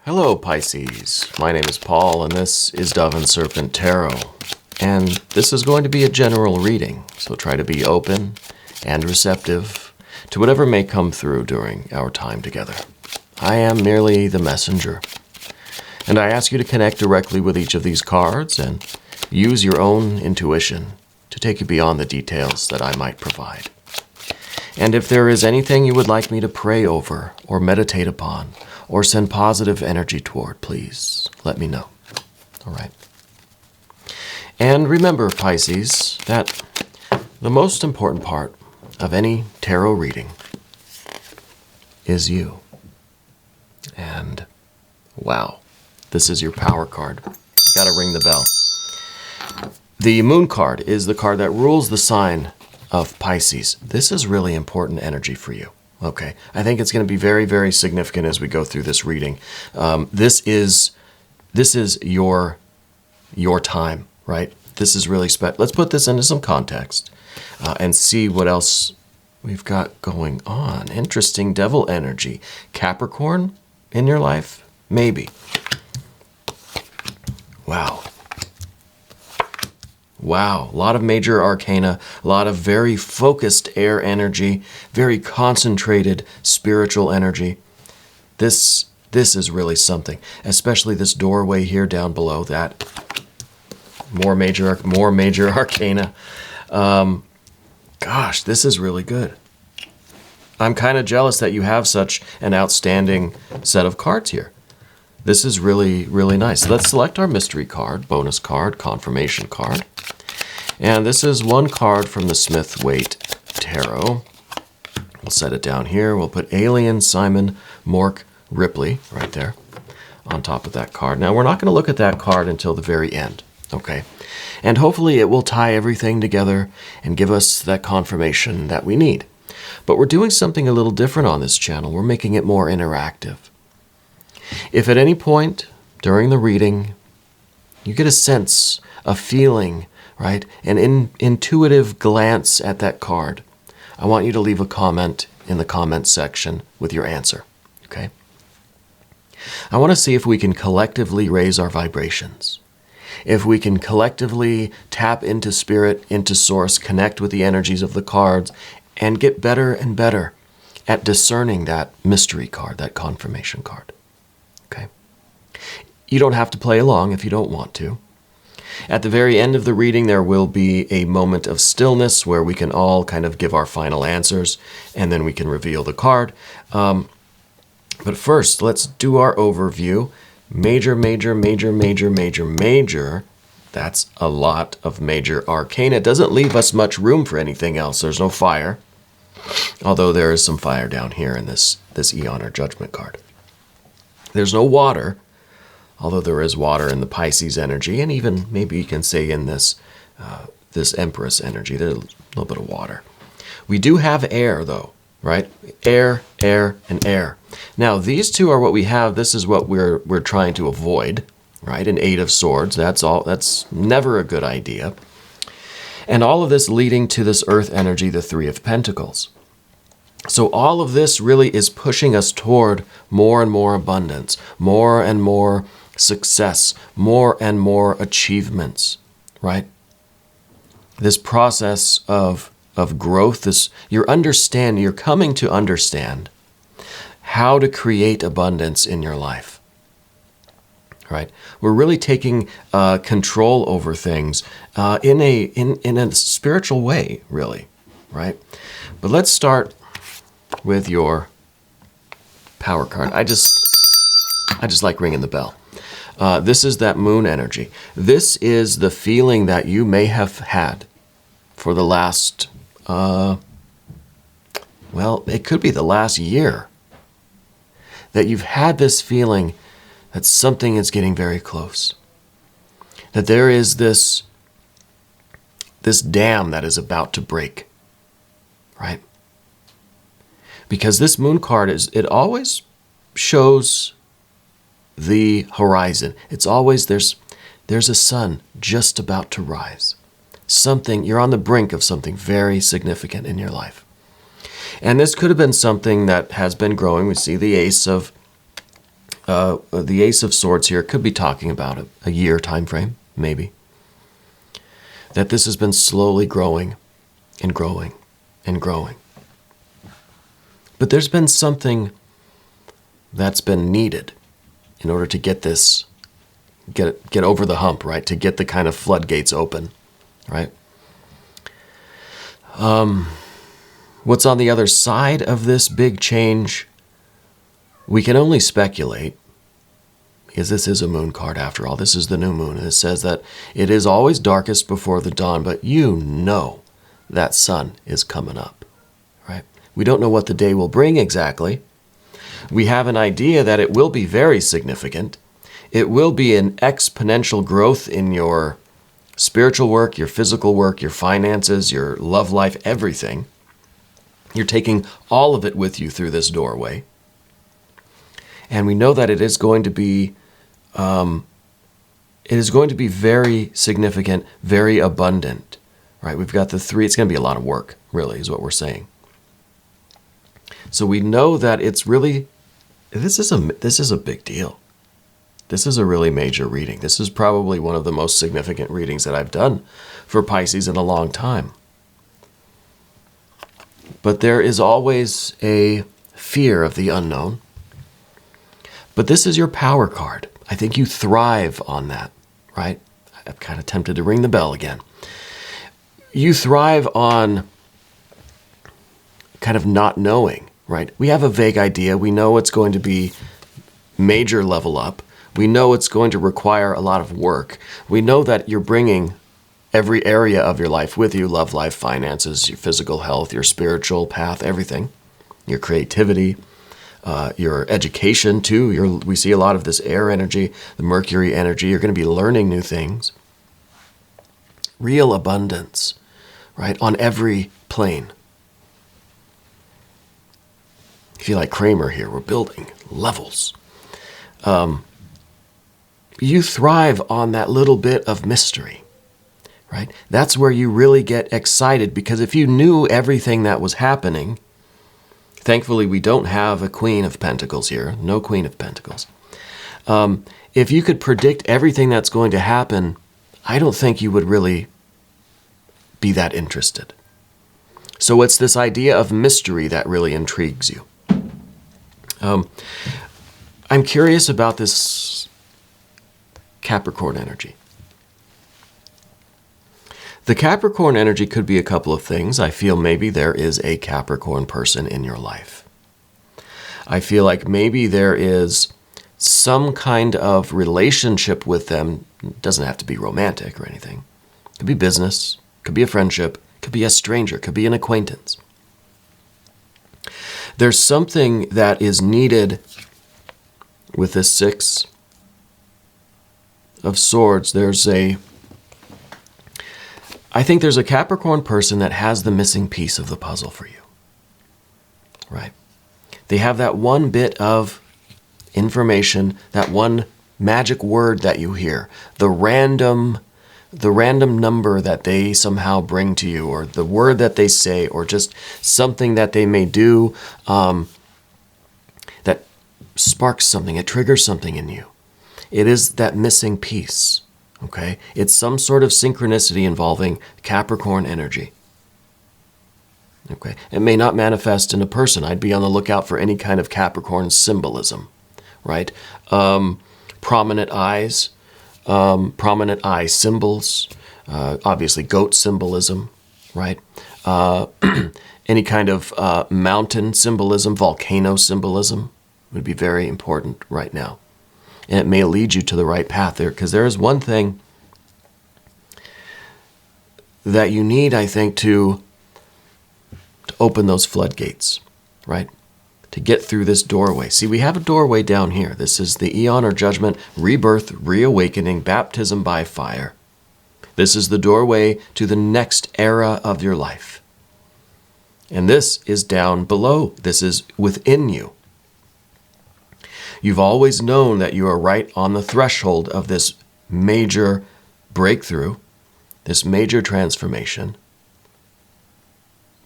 Hello Pisces, my name is Paul and this is Dove and Serpent Tarot. And this is going to be a general reading, so try to be open and receptive to whatever may come through during our time together. I am merely the messenger, and I ask you to connect directly with each of these cards and use your own intuition to take you beyond the details that I might provide. And if there is anything you would like me to pray over or meditate upon or send positive energy toward, please let me know. All right. And remember, Pisces, that the most important part of any tarot reading is you. And wow, this is your power card. Gotta ring the bell. The Moon card is the card that rules the sign of Pisces. This is really important energy for you. Okay, I think it's going to be very, very significant as we go through this reading. This is your time, right? This is really special. Let's put this into some context and see what else we've got going on. Interesting devil energy. Capricorn in your life? Maybe. Wow. Wow, a lot of major arcana, a lot of very focused air energy, very concentrated spiritual energy. This is really something, especially this doorway here down below that. More major arcana. Gosh, this is really good. I'm kind of jealous that you have such an outstanding set of cards here. This is really, really nice. Let's select our mystery card, bonus card, confirmation card. And this is one card from the Smith-Waite Tarot. We'll set it down here. We'll put Alien Simon Mork Ripley right there on top of that card. Now, we're not going to look at that card until the very end, okay? And hopefully it will tie everything together and give us that confirmation that we need. But we're doing something a little different on this channel. We're making it more interactive. If at any point during the reading you get a sense, a feeling, right, an intuitive glance at that card, I want you to leave a comment in the comment section with your answer, okay? I want to see if we can collectively raise our vibrations. If we can collectively tap into spirit, into source, connect with the energies of the cards, and get better and better at discerning that mystery card, that confirmation card. Okay. You don't have to play along if you don't want to. At the very end of the reading, there will be a moment of stillness where we can all kind of give our final answers, and then we can reveal the card. But first, let's do our overview. Major. That's a lot of major arcana. It doesn't leave us much room for anything else. There's no fire, although there is some fire down here in this Eon or Judgment card. There's no water, although there is water in the Pisces energy, and even maybe you can say in this Empress energy, there's a little bit of water. We do have air, though, right? Air, and air. Now, these two are what we have. This is what we're trying to avoid, right? An Eight of Swords. That's never a good idea. And all of this leading to this Earth energy, the Three of Pentacles. So all of this really is pushing us toward more and more abundance, more and more success, more and more achievements, right? This process of growth, you're coming to understand how to create abundance in your life, right? We're really taking control over things in a spiritual way, really, right? But let's start with your power card. I just like ringing the bell. This is that moon energy. This is the feeling that you may have had for the last, well, it could be the last year, that you've had this feeling that something is getting very close, that there is this dam that is about to break, right? Because this moon card it always shows the horizon. It's always there's a sun just about to rise. You're on the brink of something very significant in your life. And this could have been something that has been growing. We see the Ace of the Ace of Swords here could be talking about a year time frame, maybe. That this has been slowly growing and growing and growing. But there's been something that's been needed in order to get this, get over the hump, right? To get the kind of floodgates open, right? What's on the other side of this big change, we can only speculate, because this is a moon card after all. This is the new moon, and it says that it is always darkest before the dawn, but you know that sun is coming up, right? We don't know what the day will bring exactly. We have an idea that it will be very significant. It will be an exponential growth in your spiritual work, your physical work, your finances, your love life, everything. You're taking all of it with you through this doorway. And we know that it is going to be very significant, very abundant, right? We've got the 3. It's going to be a lot of work, really, is what we're saying. So we know that it's really, this is a big deal. This is a really major reading. This is probably one of the most significant readings that I've done for Pisces in a long time. But there is always a fear of the unknown. But this is your power card. I think you thrive on that, right? I'm kind of tempted to ring the bell again. You thrive on kind of not knowing, right? We have a vague idea. We know it's going to be major level up. We know it's going to require a lot of work. We know that you're bringing every area of your life with you, love life, finances, your physical health, your spiritual path, everything, your creativity, your education too. We see a lot of this air energy, the Mercury energy. You're going to be learning new things. Real abundance, right, on every plane. I feel like Kramer here. We're building levels. You thrive on that little bit of mystery, right? That's where you really get excited, because if you knew everything that was happening, thankfully we don't have a Queen of Pentacles here, no Queen of Pentacles. If you could predict everything that's going to happen, I don't think you would really be that interested. So it's this idea of mystery that really intrigues you. I'm curious about this Capricorn energy. The Capricorn energy could be a couple of things. I feel maybe there is a Capricorn person in your life. I feel like maybe there is some kind of relationship with them. It doesn't have to be romantic or anything. It could be business, could be a friendship, could be a stranger, could be an acquaintance. There's something that is needed with this 6 of Swords. I think there's a Capricorn person that has the missing piece of the puzzle for you, right? They have that one bit of information, that one magic word that you hear, the random number that they somehow bring to you, or the word that they say, or just something that they may do that sparks something, it triggers something in you. It is that missing piece, okay? It's some sort of synchronicity involving Capricorn energy, okay? It may not manifest in a person. I'd be on the lookout for any kind of Capricorn symbolism, right? Prominent eyes, prominent eye symbols, obviously goat symbolism, right? Any kind of mountain symbolism, volcano symbolism would be very important right now. And it may lead you to the right path there, because there is one thing that you need, I think, to open those floodgates, right? To get through this doorway. See, we have a doorway down here. This is the Eon or Judgment, rebirth, reawakening, baptism by fire. This is the doorway to the next era of your life. And this is down below. This is within you. You've always known that you are right on the threshold of this major breakthrough, this major transformation.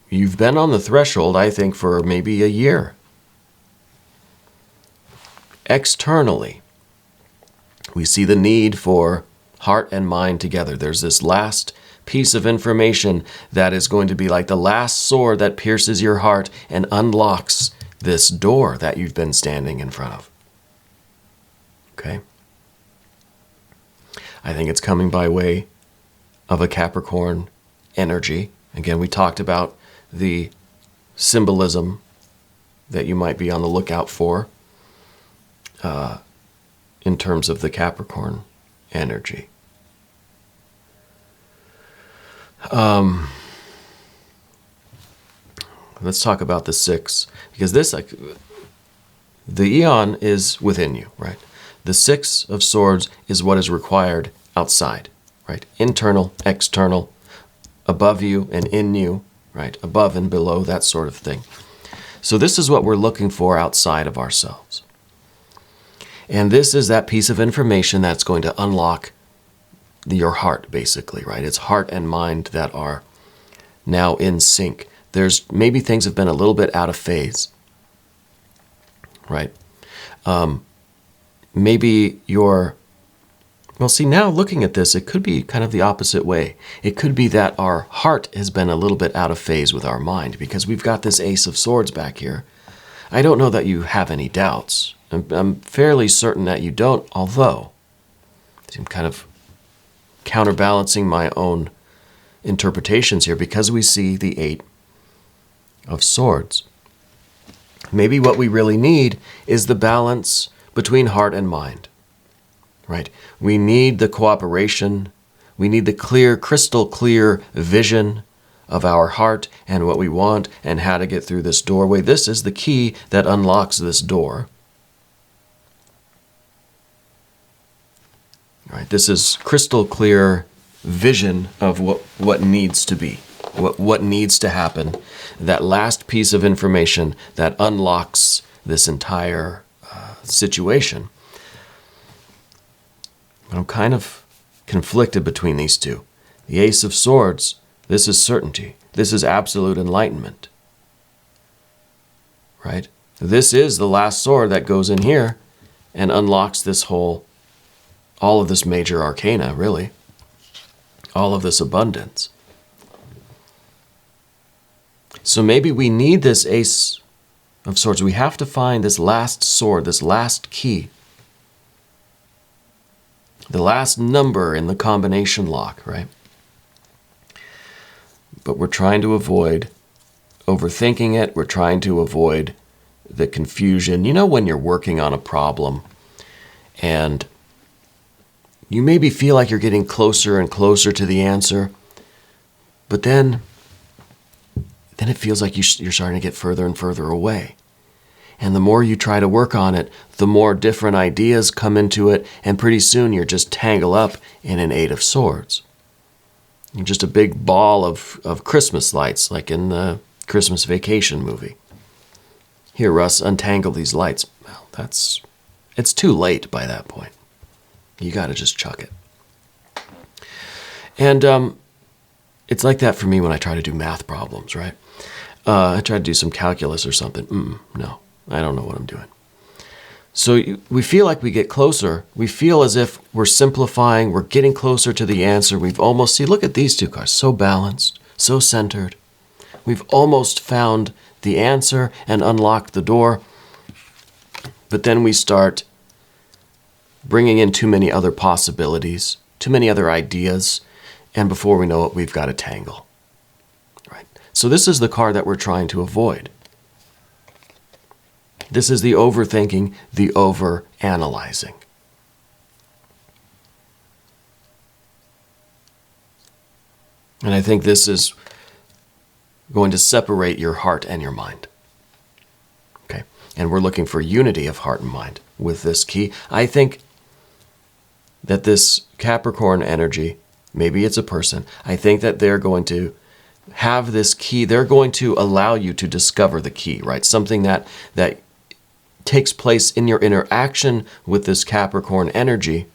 You've been on the threshold, I think, for maybe a year. Externally, we see the need for heart and mind together. There's this last piece of information that is going to be like the last sword that pierces your heart and unlocks this door that you've been standing in front of. Okay? I think it's coming by way of a Capricorn energy. Again, we talked about the symbolism that you might be on the lookout for in terms of the Capricorn energy. Let's talk about the 6, because this, the Eon is within you, right? The 6 of Swords is what is required outside, right? Internal, external, above you and in you, right? Above and below, that sort of thing. So this is what we're looking for outside of ourselves. And this is that piece of information that's going to unlock your heart, basically, right? It's heart and mind that are now in sync. There's maybe things have been a little bit out of phase, right? Maybe you're, well, see, now looking at this, it could be kind of the opposite way. It could be that our heart has been a little bit out of phase with our mind, because we've got this Ace of Swords back here. I don't know that you have any doubts. I'm fairly certain that you don't, although I'm kind of counterbalancing my own interpretations here, because we see the 8 of Swords. Maybe what we really need is the balance between heart and mind, right? We need the cooperation. We need the clear, crystal clear vision of our heart and what we want and how to get through this doorway. This is the key that unlocks this door. Right? This is crystal clear vision of what needs to be, what needs to happen. That last piece of information that unlocks this entire situation. But I'm kind of conflicted between these two. The Ace of Swords, this is certainty. This is absolute enlightenment. Right? This is the last sword that goes in here and unlocks this whole, all of this major arcana, really. All of this abundance. So maybe we need this Ace of Swords. We have to find this last sword, this last key. The last number in the combination lock, right? But we're trying to avoid overthinking it. We're trying to avoid the confusion. You know, when you're working on a problem and you maybe feel like you're getting closer and closer to the answer, but then it feels like you're starting to get further and further away. And the more you try to work on it, the more different ideas come into it, and pretty soon you're just tangled up in an 8 of Swords. You're just a big ball of Christmas lights, like in the Christmas Vacation movie. Here, Russ, untangle these lights. Well, it's too late by that point. You got to just chuck it. And it's like that for me when I try to do math problems, right? I try to do some calculus or something. No, I don't know what I'm doing. So we feel like we get closer. We feel as if we're simplifying. We're getting closer to the answer. We've almost, see, look at these two cards. So balanced, so centered. We've almost found the answer and unlocked the door. But then we start bringing in too many other possibilities, too many other ideas, and before we know it, we've got a tangle. Right? So this is the card that we're trying to avoid. This is the overthinking, the over-analyzing. And I think this is going to separate your heart and your mind. Okay? And we're looking for unity of heart and mind with this key. I think that this Capricorn energy, maybe it's a person, I think that they're going to have this key. They're going to allow you to discover the key, right? Something that takes place in your interaction with this Capricorn energy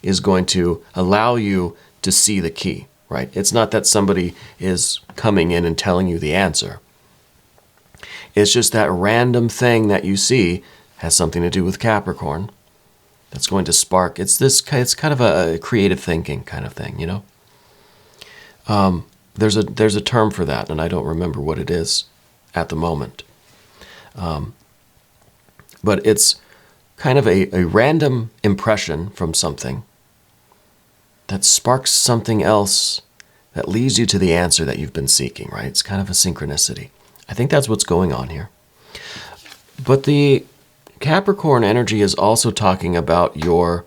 is going to allow you to see the key, right? It's not that somebody is coming in and telling you the answer. It's just that random thing that you see has something to do with Capricorn. That's going to spark. It's kind of a creative thinking kind of thing, you know. There's a term for that, and I don't remember what it is at the moment. But it's kind of a random impression from something that sparks something else that leads you to the answer that you've been seeking, right? It's kind of a synchronicity. I think that's what's going on here. But the Capricorn energy is also talking about your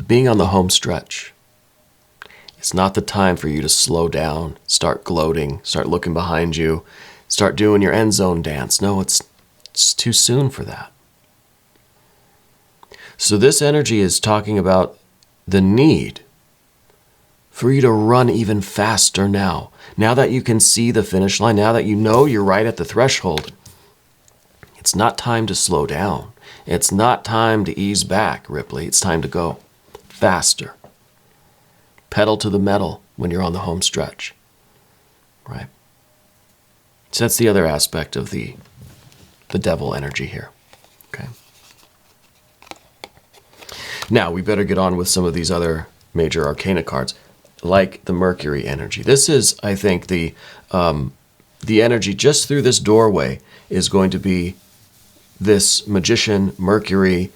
being on the home stretch. It's not the time for you to slow down, start gloating, start looking behind you, start doing your end zone dance. No, it's too soon for that. So this energy is talking about the need for you to run even faster now. Now that you can see the finish line, now that you know you're right at the threshold, it's not time to slow down. It's not time to ease back, Ripley. It's time to go faster. Pedal to the metal when you're on the home stretch, right? So that's the other aspect of the devil energy here, okay? Now, we better get on with some of these other major arcana cards, like the Mercury energy. This is, I think, the energy just through this doorway is going to be this magician, Mercury,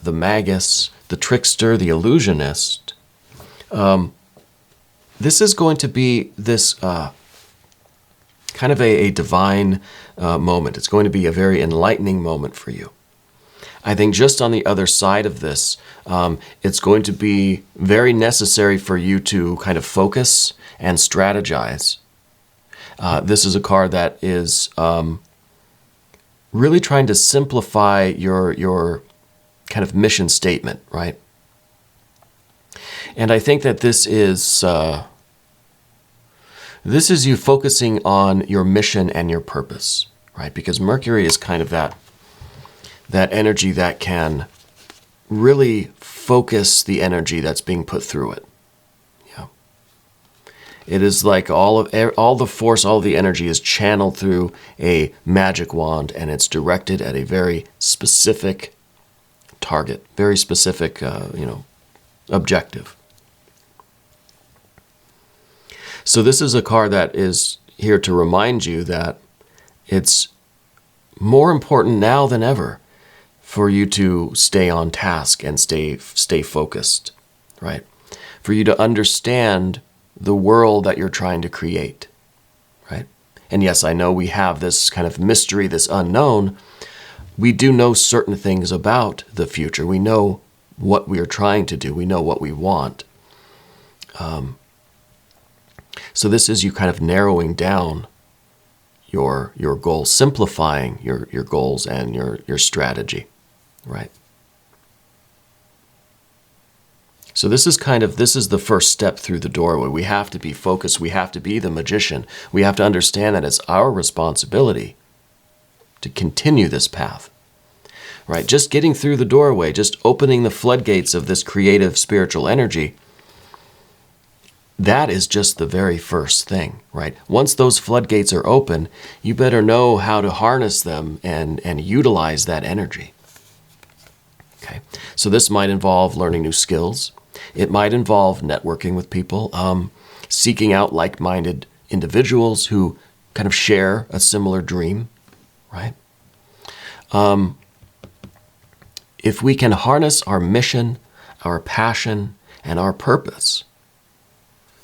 the magus, the trickster, the illusionist. This is going to be this kind of a divine moment. It's going to be a very enlightening moment for you. I think just on the other side of this, it's going to be very necessary for you to kind of focus and strategize. This is a card that is really trying to simplify your kind of mission statement, right? And I think that this is you focusing on your mission and your purpose, right? Because Mercury is kind of that energy that can really focus the energy that's being put through it. Yeah. It is like all the force, all the energy is channeled through a magic wand, and it's directed at a very specific target, very specific, objective. So this is a card that is here to remind you that it's more important now than ever for you to stay on task and stay focused, right? For you to understand the world that you're trying to create, right? And yes, I know we have this kind of mystery, this unknown. We do know certain things about the future. We know what we are trying to do. We know what we want. So this is you kind of narrowing down your goals, simplifying your goals and your strategy, right? So this is the first step through the doorway. We have to be focused. We have to be the magician. We have to understand that it's our responsibility to continue this path, right? Just getting through the doorway, just opening the floodgates of this creative spiritual energy, that is just the very first thing, right? Once those floodgates are open, you better know how to harness them and utilize that energy. Okay, so this might involve learning new skills. It might involve networking with people, seeking out like-minded individuals who kind of share a similar dream, right? If we can harness our mission, our passion, and our purpose,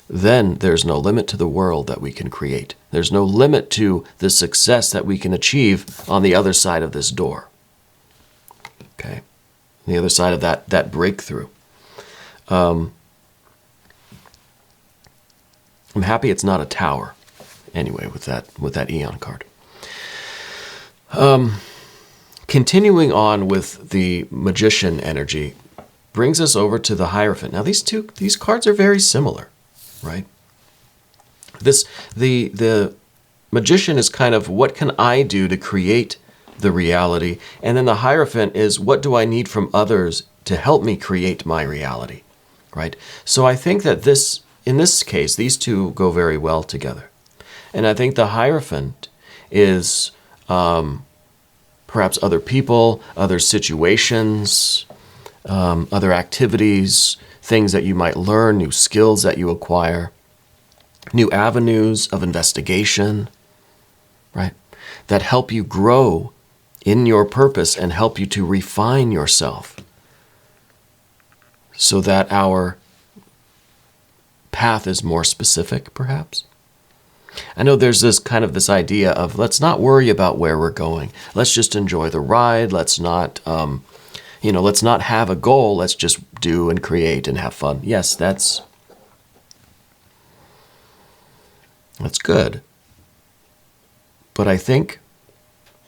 then there's no limit to the world that we can create. There's no limit to the success that we can achieve on the other side of this door. Okay? The other side of that breakthrough. I'm happy it's not a tower, anyway, with that Eon card. Continuing on with the Magician energy brings us over to the Hierophant. Now these cards are very similar, right? The Magician is kind of, what can I do to create the reality? And then the Hierophant is, what do I need from others to help me create my reality, right? So I think that in this case, these two go very well together. And I think the Hierophant is perhaps other people, other situations, other activities, things that you might learn, new skills that you acquire, new avenues of investigation, right? That help you grow in your purpose and help you to refine yourself so that our path is more specific, perhaps. I know there's this idea of let's not worry about where we're going. Let's just enjoy the ride. Let's not, let's not have a goal. Let's just do and create and have fun. Yes, that's good. But I think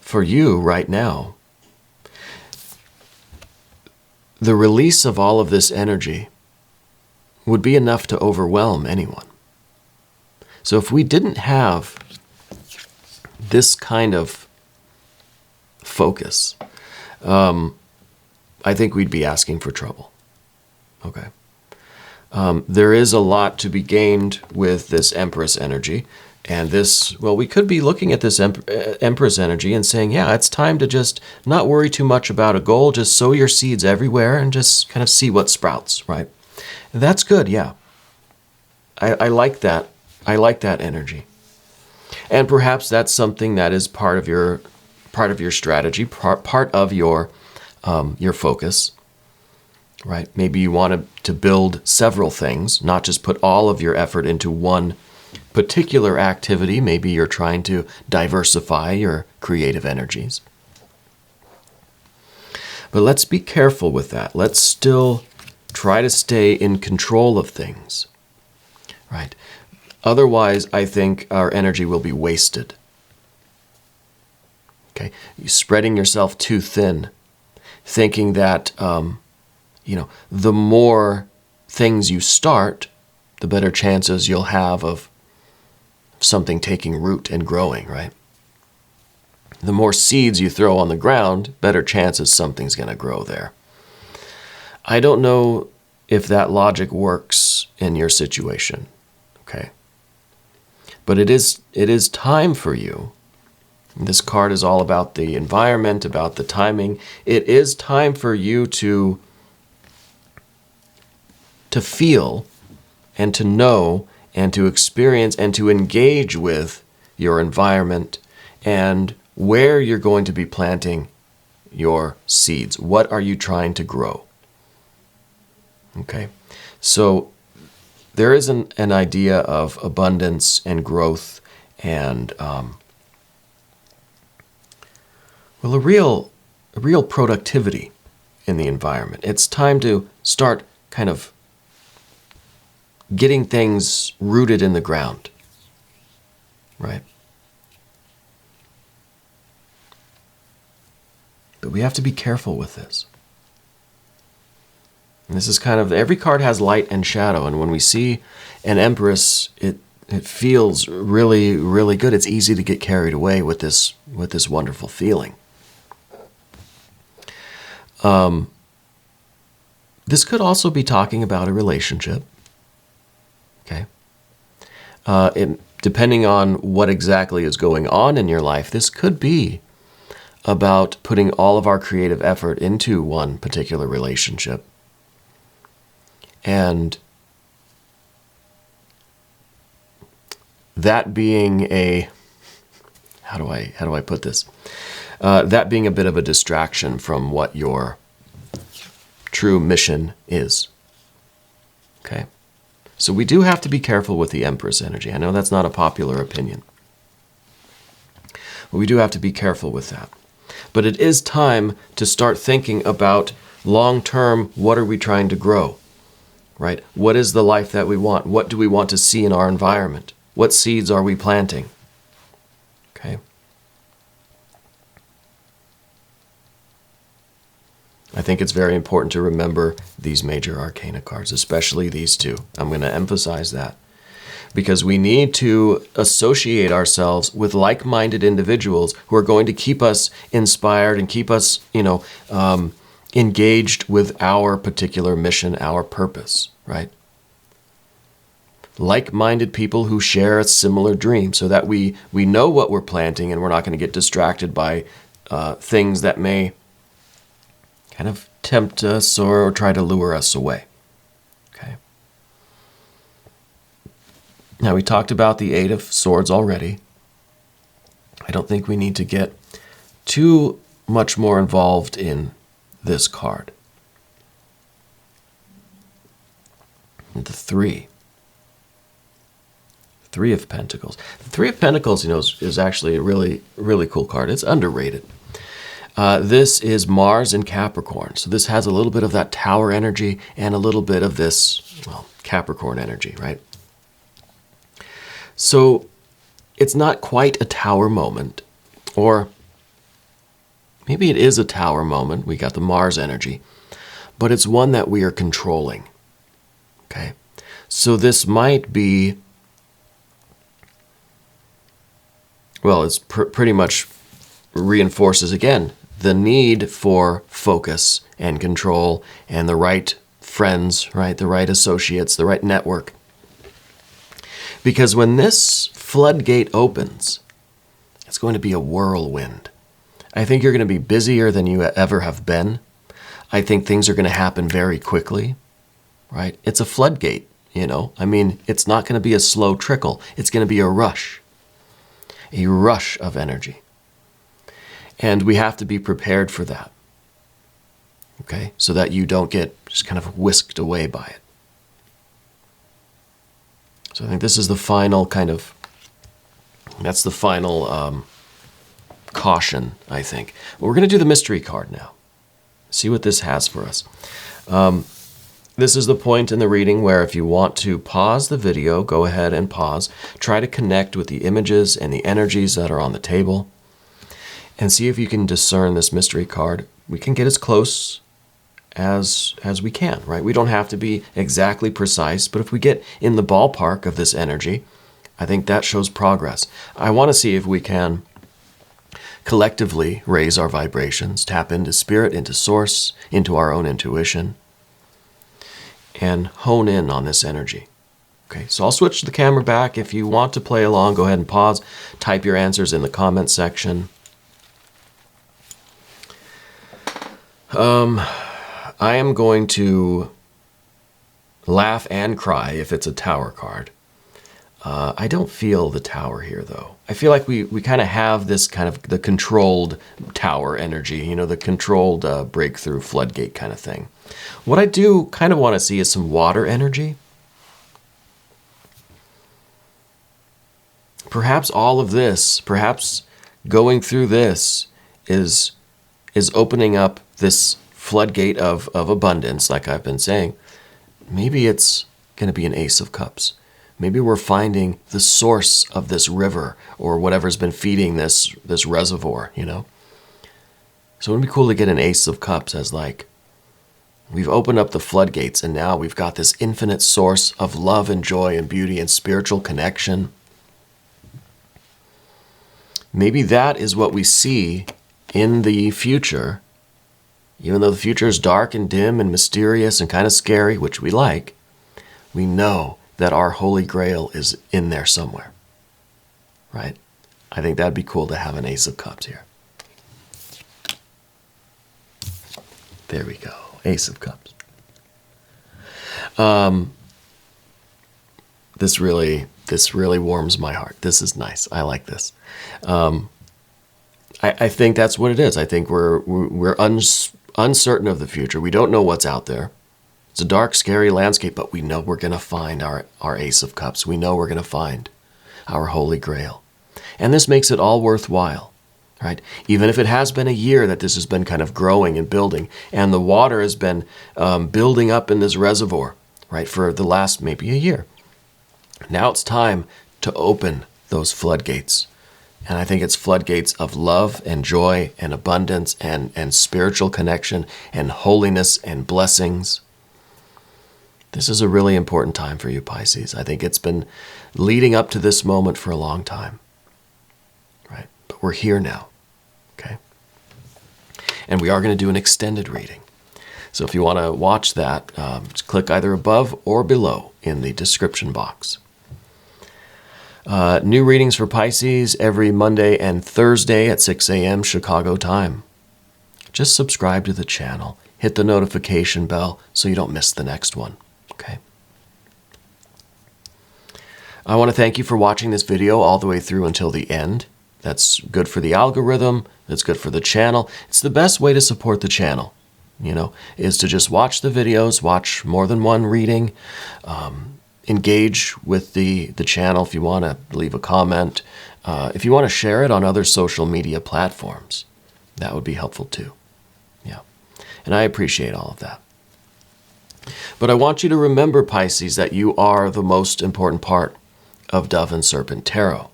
for you right now, the release of all of this energy would be enough to overwhelm anyone. So if we didn't have this kind of focus, I think we'd be asking for trouble. Okay. There is a lot to be gained with this Empress energy. And we could be looking at this Empress energy and saying, yeah, it's time to just not worry too much about a goal. Just sow your seeds everywhere and just kind of see what sprouts, right? That's good, yeah. I like that. I like that energy. And perhaps that's something that is part of your strategy, part of your focus, right? Maybe you want to build several things, not just put all of your effort into one particular activity. Maybe you're trying to diversify your creative energies. But let's be careful with that. Let's still try to stay in control of things, right? Otherwise, I think our energy will be wasted. Okay, you're spreading yourself too thin, thinking that the more things you start, the better chances you'll have of something taking root and growing, right? The more seeds you throw on the ground, better chances something's going to grow there. I don't know if that logic works in your situation, okay? But it is time for you. This card is all about the environment, about the timing. It is time for you to feel and to know and to experience and to engage with your environment and where you're going to be planting your seeds. What are you trying to grow? Okay, so there is an idea of abundance and growth and a real productivity in the environment. It's time to start kind of getting things rooted in the ground, right? But we have to be careful with this. And this is kind of, every card has light and shadow, and when we see an Empress, it feels really, really good. It's easy to get carried away with this wonderful feeling. This could also be talking about a relationship. Okay. Depending on what exactly is going on in your life, this could be about putting all of our creative effort into one particular relationship. And that being how do I put this? That being a bit of a distraction from what your true mission is. Okay. So we do have to be careful with the Empress energy. I know that's not a popular opinion, but we do have to be careful with that. But it is time to start thinking about long-term, what are we trying to grow, right? What is the life that we want? What do we want to see in our environment? What seeds are we planting? Okay. I think it's very important to remember these major arcana cards, especially these two. I'm going to emphasize that because we need to associate ourselves with like-minded individuals who are going to keep us inspired and keep us, engaged with our particular mission, our purpose, right? like-minded people who share a similar dream, so that we know what we're planting and we're not going to get distracted by things that may kind of tempt us or try to lure us away. Okay. Now, we talked about the Eight of Swords already. I don't think we need to get too much more involved in this card. And the Three of Pentacles. The Three of Pentacles, is actually a really, really cool card. It's underrated. This is Mars in Capricorn. So this has a little bit of that Tower energy and a little bit of this, Capricorn energy, right? So it's not quite a Tower moment, or maybe it is a Tower moment. We got the Mars energy, but it's one that we are controlling. Okay, so this might be, it's pretty much reinforces again the need for focus and control and the right friends, right? The right associates, the right network. Because when this floodgate opens, it's going to be a whirlwind. I think you're going to be busier than you ever have been. I think things are going to happen very quickly, right? It's a floodgate, it's not going to be a slow trickle. It's going to be a rush of energy. And we have to be prepared for that, okay? So that you don't get just kind of whisked away by it. So I think this is the final that's the final caution, I think. But we're going to do the mystery card now. See what this has for us. This is the point in the reading where if you want to pause the video, go ahead and pause. Try to connect with the images and the energies that are on the table and see if you can discern this mystery card. We can get as close as we can, right? We don't have to be exactly precise, but if we get in the ballpark of this energy, I think that shows progress. I want to see if we can collectively raise our vibrations, tap into spirit, into source, into our own intuition, and hone in on this energy. Okay, so I'll switch the camera back. If you want to play along, go ahead and pause. Type your answers in the comment section. I am going to laugh and cry if it's a Tower card. I don't feel the Tower here, though. I feel like we kind of have this kind of the controlled Tower energy, the controlled breakthrough floodgate kind of thing. What I do kind of want to see is some water energy. Perhaps all of this, perhaps going through this is opening up this floodgate of abundance, like I've been saying. Maybe it's going to be an Ace of Cups. Maybe we're finding the source of this river or whatever's been feeding this reservoir, So it would be cool to get an Ace of Cups as we've opened up the floodgates and now we've got this infinite source of love and joy and beauty and spiritual connection. Maybe that is what we see in the future. Even though the future is dark and dim and mysterious and kind of scary, which we like, we know that our Holy Grail is in there somewhere, right? I think that'd be cool to have an Ace of Cups here. There we go, Ace of Cups. This really warms my heart. This is nice. I like this. I think that's what it is. I think we're uncertain of the future. We don't know what's out there. It's a dark, scary landscape, but we know we're going to find our Ace of Cups. We know we're going to find our Holy Grail. And this makes it all worthwhile, right? Even if it has been a year that this has been kind of growing and building, and the water has been building up in this reservoir, right, for the last maybe a year. Now it's time to open those floodgates. And I think it's floodgates of love and joy and abundance and spiritual connection and holiness and blessings. This is a really important time for you, Pisces. I think it's been leading up to this moment for a long time, right? But we're here now, okay? And we are going to do an extended reading. So if you want to watch that, just click either above or below in the description box. New readings for Pisces every Monday and Thursday at 6 a.m. Chicago time. Just subscribe to the channel. Hit the notification bell so you don't miss the next one. Okay. I want to thank you for watching this video all the way through until the end. That's good for the algorithm. That's good for the channel. It's the best way to support the channel, is to just watch the videos, watch more than one reading, engage with the channel if you want to leave a comment. If you want to share it on other social media platforms, that would be helpful too. Yeah. And I appreciate all of that. But I want you to remember, Pisces, that you are the most important part of Dove and Serpent Tarot.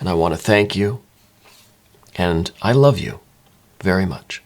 And I want to thank you, and I love you very much.